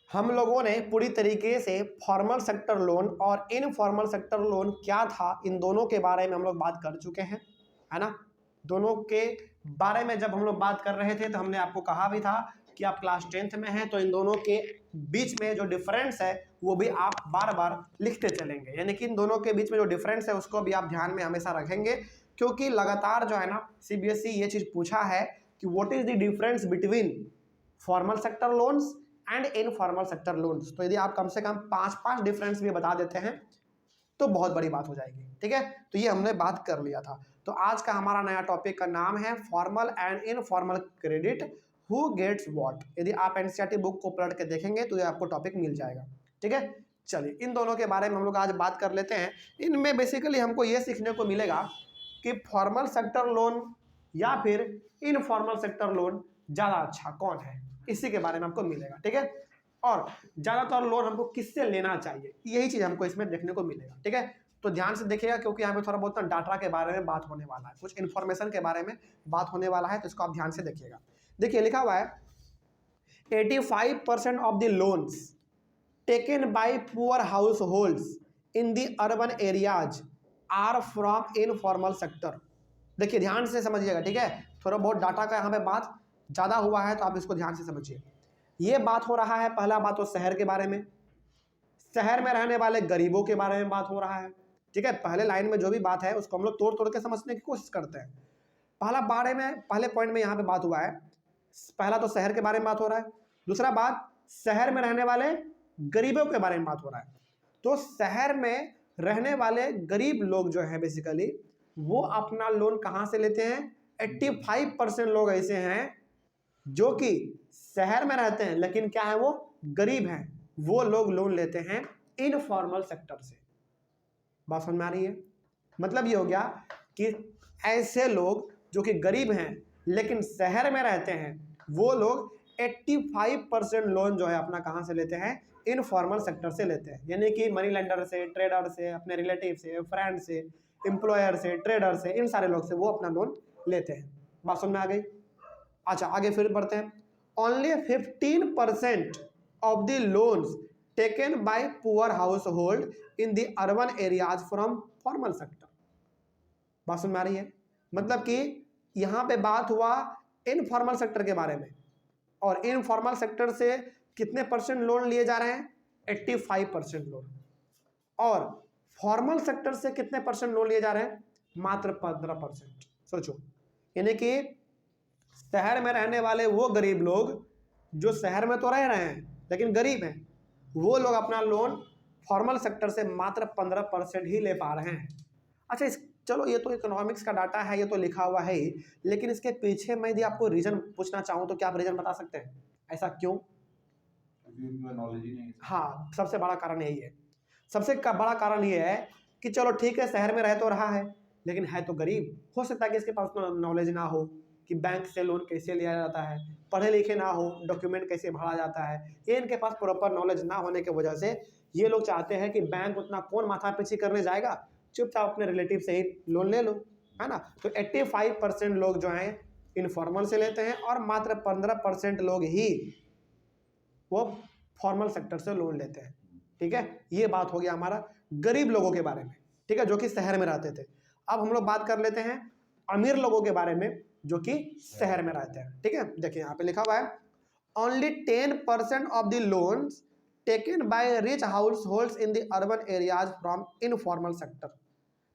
हम लोगों ने पूरी तरीके से फॉर्मल सेक्टर लोन और इनफॉर्मल सेक्टर लोन क्या था, इन दोनों के बारे में हम लोग बात कर चुके हैं, है ना। दोनों के बारे में जब हम लोग बात कर रहे थे तो हमने आपको कहा भी था कि आप क्लास 10th में हैं, तो इन दोनों के बीच में जो डिफरेंस है वो भी आप बार बार लिखते चलेंगे, यानी कि इन दोनों के बीच में जो डिफरेंस है उसको भी आप ध्यान में हमेशा रखेंगे, क्योंकि लगातार जो है ना CBSE ये चीज़ पूछा है कि what is the difference between formal sector loans and informal sector loans. तो यदि आप कम से कम 5 डिफरेंस भी बता देते हैं तो बहुत बड़ी बात हो जाएगी, ठीक है। तो ये हमने बात कर लिया था। तो आज का हमारा नया टॉपिक का नाम है formal and informal credit, who gets what. यदि आप NCERT बुक को पलट के देखेंगे तो ये आपको टॉपिक मिल जाएगा, ठीक है। चलिए इन दोनों के बारे में हम लोग आज बात कर लेते हैं। इनमें बेसिकली हमको ये सीखने को मिलेगा कि फॉर्मल सेक्टर लोन या फिर इनफॉर्मल सेक्टर लोन ज़्यादा अच्छा कौन है, इसी के बारे में हमको मिलेगा, ठीक है। और ज़्यादातर लोन हमको किससे लेना चाहिए, यही चीज़ हमको इसमें देखने को मिलेगा, ठीक है। तो ध्यान से देखिएगा, क्योंकि यहाँ पे थोड़ा बहुत डाटा के बारे में बात होने वाला है, कुछ इन्फॉर्मेशन के बारे में बात होने वाला है, तो इसको आप ध्यान से देखिएगा। देखिए लिखा हुआ है 85% of the loans taken by poor households in the urban areas are from informal sector. देखिए ध्यान से समझिएगा, ठीक है। थोड़ा बहुत डाटा का यहाँ पे बात ज़्यादा हुआ है तो आप इसको ध्यान से समझिए। ये बात हो रहा है, पहला बात तो शहर के बारे में, शहर में रहने वाले गरीबों के बारे में बात हो रहा है, ठीक है। पहले लाइन में जो भी बात है उसको हम लोग तोड़ तोड़ के समझने की कोशिश करते हैं। पहले पॉइंट में यहाँ पे बात हुआ है, पहला तो शहर के बारे में बात हो रहा है, दूसरा बात शहर में रहने वाले गरीबों के बारे में बात हो रहा है। तो शहर में रहने वाले गरीब लोग जो है बेसिकली वो अपना लोन कहाँ से लेते हैं, 85% लोग ऐसे हैं जो कि शहर में रहते हैं लेकिन क्या है वो गरीब हैं, वो लोग लोन लेते हैं इनफॉर्मल सेक्टर से। बात समझ में आ रही है। मतलब ये हो गया कि ऐसे लोग जो कि गरीब हैं लेकिन शहर में रहते हैं वो लोग 85% लोन जो है अपना कहाँ से लेते हैं, इनफॉर्मल सेक्टर से लेते हैं, यानी कि मनी लेंडर से, ट्रेडर से, अपने रिलेटिव से, फ्रेंड से, एम्प्लॉयर से, ट्रेडर से, इन सारे लोग से वो अपना लोन लेते हैं। बात समझ में आ गई। अच्छा आगे फिर बढ़ते हैं। Only 15% of the loans taken by poor house hold in the urban areas from formal sector. बात समझ में आ रही है। मतलब कि यहाँ पे बात हुआ इनफॉर्मल सेक्टर के बारे में, और इनफॉर्मल सेक्टर से कितने परसेंट लोन लिए जा रहे हैं, 85% लोन, और फॉर्मल सेक्टर से कितने परसेंट लोन लिए जा रहे हैं, मात्र 15%। सोचो, यानी कि शहर में रहने वाले वो गरीब लोग जो शहर में तो रह रहे हैं लेकिन गरीब हैं, वो लोग अपना लोन फॉर्मल सेक्टर से मात्र 15% ही ले पा रहे हैं। अच्छा चलो ये तो इकोनॉमिक्स का डाटा है, ये तो लिखा हुआ है ही, लेकिन इसके पीछे मैं यदि आपको रीजन पूछना चाहूँ तो क्या आप रीजन बता सकते हैं, ऐसा क्यों? नॉलेज ही नहीं। हाँ, सबसे बड़ा कारण यही है। सबसे बड़ा कारण ये है कि चलो ठीक है शहर में रह तो रहा है लेकिन है तो गरीब, हो सकता है कि इसके पास नॉलेज ना हो कि बैंक से लोन कैसे लिया जाता है, पढ़े लिखे ना हो, डॉक्यूमेंट कैसे भरा जाता है, ये इनके पास प्रॉपर नॉलेज ना होने की वजह से ये लोग चाहते हैं कि बैंक उतना कौन माथा पीछी करने जाएगा, चुपचाप अपने रिलेटिव से ही लोन ले लो, है ना। तो 85% लोग जो हैं इनफॉर्मल से लेते हैं और मात्र 15% लोग ही वो फॉर्मल सेक्टर से लोन लेते हैं, ठीक है। ये बात हो गया हमारा गरीब लोगों के बारे में, ठीक है, जो कि शहर में रहते थे। अब हम लोग बात कर लेते हैं अमीर लोगों के बारे में जो कि शहर में रहते हैं, ठीक है। देखिए यहाँ पे लिखा हुआ है only 10% of the loans taken by rich house holds in the urban areas from informal sector.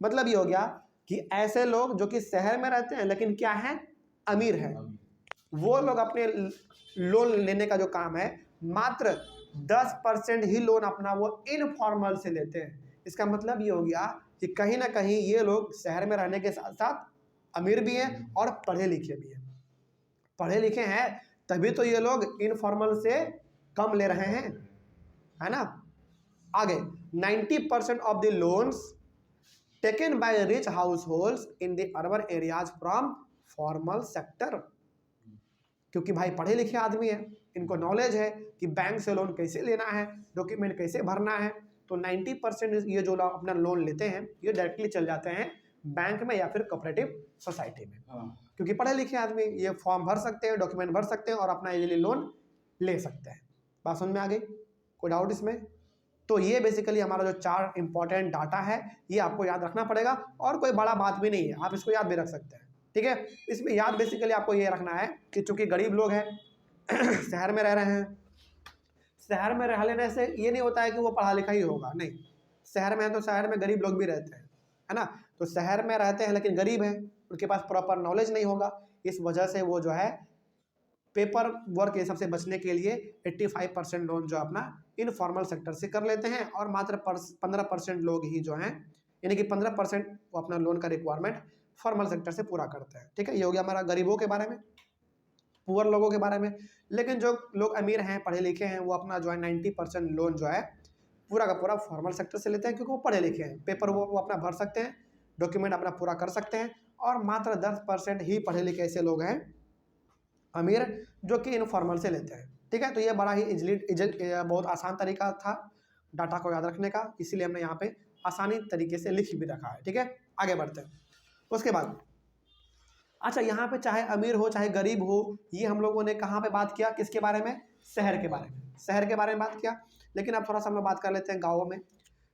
मतलब ये हो गया कि ऐसे लोग जो कि शहर में रहते हैं लेकिन क्या है, अमीर है, वो लोग अपने लोन लेने का जो काम है मात्र 10% ही लोन अपना वो इनफॉर्मल से लेते हैं। इसका मतलब ये हो गया कि कहीं ना कहीं ये लोग शहर में रहने के साथ साथ अमीर भी हैं और पढ़े लिखे भी हैं। पढ़े लिखे हैं तभी तो ये लोग इनफॉर्मल से कम ले रहे हैं, है ना। आगे 90% of the loans taken by rich house holds in the urban areas from formal sector, क्योंकि भाई पढ़े लिखे आदमी है, इनको नॉलेज है कि बैंक से लोन कैसे लेना है, डॉक्यूमेंट कैसे भरना है। तो 90% ये जो लोग अपना लोन लेते हैं ये डायरेक्टली चल जाते हैं बैंक में या फिर कोऑपरेटिव सोसाइटी में, क्योंकि पढ़े लिखे आदमी ये फॉर्म भर सकते हैं, डॉक्यूमेंट भर सकते हैं और अपना इजीली लोन ले सकते हैं। बात समझ में आ गई? कोई डाउट इसमें? तो ये बेसिकली हमारा जो 4 इंपॉर्टेंट डाटा है ये आपको याद रखना पड़ेगा, और कोई बड़ा बात भी नहीं है, आप इसको याद भी रख सकते हैं, ठीक है। इसमें याद बेसिकली आपको ये रखना है कि चूंकि गरीब लोग हैं शहर में रह रहे हैं, शहर में रह लेने से ये नहीं होता है कि वो पढ़ा लिखा ही होगा, नहीं। शहर में है तो शहर में गरीब लोग भी रहते हैं, है ना। तो शहर में रहते हैं लेकिन गरीब हैं, उनके पास प्रॉपर नॉलेज नहीं होगा, इस वजह से वो जो है पेपर वर्क ये सबसे बचने के लिए 85% लोन जो अपना इनफॉर्मल सेक्टर से कर लेते हैं, और मात्र 15% लोग ही जो हैं, यानी कि 15% वो अपना लोन का रिक्वायरमेंट फॉर्मल सेक्टर से पूरा करते हैं, ठीक है। ये हो गया हमारा गरीबों के बारे में, पुअर लोगों के बारे में। लेकिन जो लोग अमीर हैं, पढ़े लिखे हैं, वो अपना जो है 90% लोन जो है पूरा का पूरा फॉर्मल सेक्टर से लेते हैं, क्योंकि वो पढ़े लिखे हैं, पेपर वो अपना भर सकते हैं, डॉक्यूमेंट अपना पूरा कर सकते हैं। और मात्र 10% ही पढ़े लिखे ऐसे लोग हैं अमीर जो कि इनफॉर्मल से लेते हैं, ठीक है। तो ये बड़ा ही बहुत आसान तरीका था डाटा को याद रखने का, इसीलिए हमने यहाँ पे आसानी तरीके से लिख भी रखा है, ठीक है। आगे बढ़ते हैं। उसके बाद अच्छा, यहाँ पे चाहे अमीर हो चाहे गरीब हो, ये हम लोगों ने कहाँ पे बात किया, किसके बारे में? शहर के बारे में, शहर के बारे में बात किया। लेकिन अब थोड़ा सा हम लोग बात कर लेते हैं गाँवों में।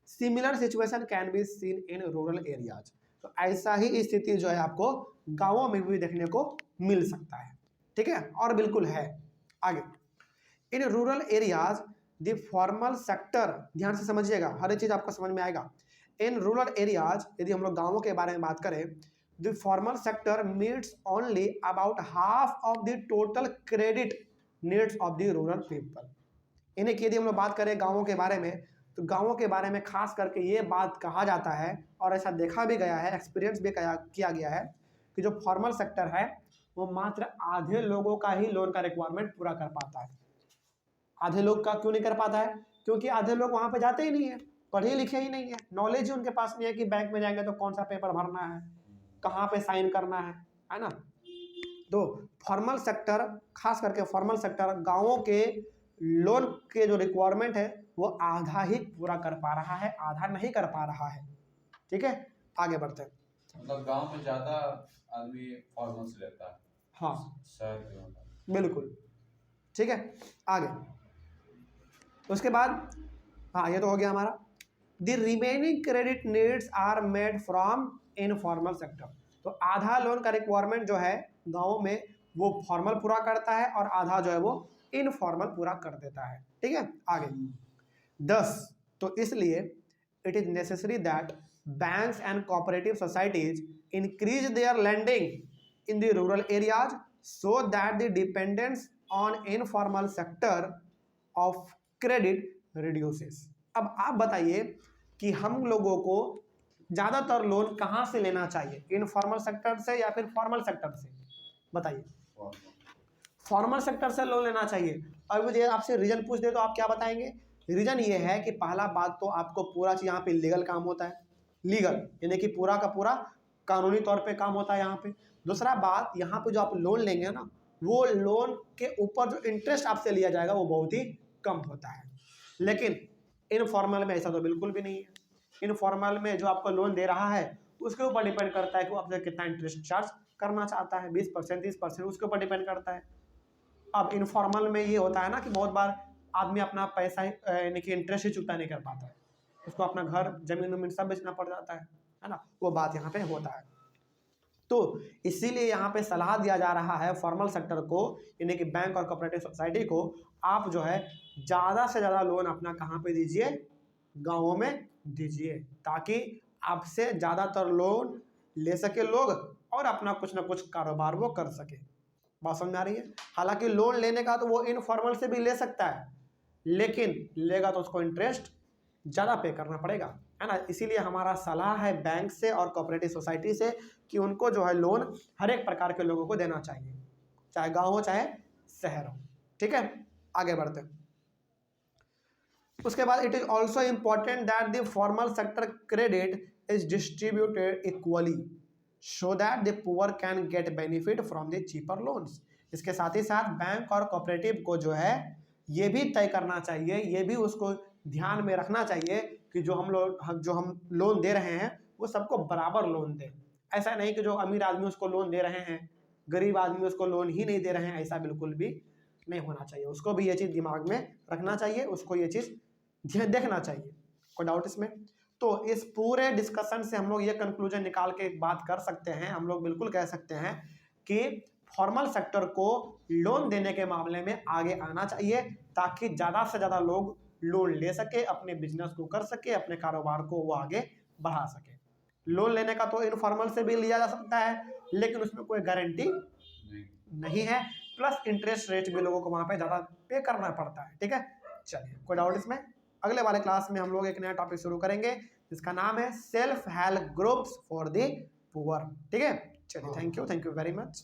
Similar situation can be seen in rural areas. तो ऐसा ही स्थिति जो है आपको गाँवों में भी देखने को मिल सकता है, ठीक है, और बिल्कुल है। आगे, in rural areas the formal sector, ध्यान से समझिएगा, हर एक चीज आपको समझ में आएगा। इन रूरल एरियाज, यदि हम लोग गाँवों के बारे में बात करें, the formal sector meets only about half of the total credit needs of the rural people. इन्हें यदि हम लोग बात करें गाँवों के बारे में, तो गाँवों के बारे में खास करके ये बात कहा जाता है, और ऐसा देखा भी गया है, एक्सपीरियंस भी किया गया है, कि जो फॉर्मल सेक्टर है वो मात्र आधे लोगों का ही लोन का रिक्वायरमेंट पूरा कर पाता है। आधे लोग का क्यों नहीं कर पाता है? क्योंकि आधे लोग वहां पे जाते ही नहीं है, पढ़े लिखे ही नहीं है, नॉलेज ही उनके पास नहीं है कि बैंक में जाएंगे तो कौन सा पेपर भरना है, कहाँ पे साइन करना है ना। तो फॉर्मल सेक्टर, खास करके फॉर्मल सेक्टर गाँवों के लोन के जो रिक्वायरमेंट है वो आधा ही पूरा कर पा रहा है, आधा नहीं कर पा रहा है, ठीक है। आगे बढ़ते हैं। मतलब गांव में ज्यादा आदमी फॉर्मल से लेता है, हाँ शहर के होता है। बिल्कुल, ठीक है। आगे उसके बाद, हाँ ये तो हो गया हमारा। The remaining credit needs are made from informal sector. तो आधा लोन का रिक्वायरमेंट जो है गाँव में वो फॉर्मल पूरा करता है, और आधा जो है वो इनफॉर्मल पूरा कर देता है, ठीक है। आगे 10, तो इसलिए it is necessary that banks and cooperative societies increase their lending in the rural areas so that the dependence on informal sector of credit reduces. अब आप बताइए कि हम लोगों को ज़्यादातर लोन कहाँ से लेना चाहिए, इनफॉर्मल सेक्टर से या फिर फॉर्मल सेक्टर से? बताइए। फॉर्मल सेक्टर से लोन लेना चाहिए। और मुझे आपसे रीजन पूछ दे तो आप क्या बताएंगे? रीजन ये है कि पहला बात तो आपको पूरा चीज़ यहाँ पे लीगल काम होता है, लीगल यानी कि पूरा का पूरा कानूनी तौर पे काम होता है यहाँ पे। दूसरा बात, यहाँ पे जो आप लोन लेंगे ना, वो लोन के ऊपर जो इंटरेस्ट आपसे लिया जाएगा वो बहुत ही कम होता है। लेकिन इनफॉर्मल में ऐसा तो बिल्कुल भी नहीं है। इनफॉर्मल में जो आपको लोन दे रहा है उसके ऊपर डिपेंड करता है कि वो आपसे कितना इंटरेस्ट चार्ज करना चाहता है, 20% 30%, उसके ऊपर डिपेंड करता है। अब इनफॉर्मल में ये होता है ना कि बहुत बार आदमी अपना पैसा यानी कि इंटरेस्ट ही चुकता नहीं कर पाता है, उसको अपना घर जमीन वमीन सब बेचना पड़ जाता है ना, वो बात यहाँ पे होता है। तो इसीलिए यहाँ पे सलाह दिया जा रहा है फॉर्मल सेक्टर को, यानी कि बैंक और कोऑपरेटिव सोसाइटी को, आप जो है ज़्यादा से ज़्यादा लोन अपना कहाँ पे दीजिए, गाँवों में दीजिए, ताकि आपसे ज़्यादातर लोन ले सके लोग और अपना कुछ ना कुछ कारोबार वो कर सके। बात समझ में आ रही है? हालांकि लोन लेने का तो वो इनफॉर्मल से भी ले सकता है, लेकिन लेगा तो उसको इंटरेस्ट ज़्यादा पे करना पड़ेगा, है ना। इसीलिए हमारा सलाह है बैंक से और कोऑपरेटिव सोसाइटी से कि उनको जो है लोन हर एक प्रकार के लोगों को देना चाहिए, चाहे गाँव हो चाहे शहर हो, ठीक है। आगे बढ़ते हैं। उसके बाद it is also important that the formal sector credit is distributed equally so that the poor can get benefit from the cheaper loans. इसके साथ ही साथ बैंक और कोऑपरेटिव को जो है ये भी तय करना चाहिए, ये भी उसको ध्यान में रखना चाहिए कि जो हम लोन दे रहे हैं वो सबको बराबर लोन दें। ऐसा नहीं कि जो अमीर आदमी उसको लोन दे रहे हैं, गरीब आदमी उसको लोन ही नहीं दे रहे हैं, ऐसा बिल्कुल भी नहीं होना चाहिए। उसको भी ये चीज़ दिमाग में रखना चाहिए, उसको ये चीज़ देखना चाहिए। कोई डाउट इसमें? तो इस पूरे डिस्कशन से हम लोग ये कंक्लूजन निकाल के एक बात कर सकते हैं, हम लोग बिल्कुल कह सकते हैं कि फॉर्मल सेक्टर को लोन देने के मामले में आगे आना चाहिए, ताकि ज़्यादा से ज़्यादा लोग लोन ले सके, अपने बिजनेस को कर सके, अपने कारोबार को वो आगे बढ़ा सके। लोन लेने का तो इनफॉर्मल से भी लिया जा सकता है, लेकिन उसमें कोई गारंटी नहीं है, प्लस इंटरेस्ट रेट भी लोगों को वहाँ पे ज़्यादा पे करना पड़ता है। ठीक है, चलिए कोई डाउट इसमें? अगले वाले क्लास में हम लोग एक नया टॉपिक शुरू करेंगे जिसका नाम है self help groups for the poor. ठीक है, चलिए थैंक यू वेरी मच।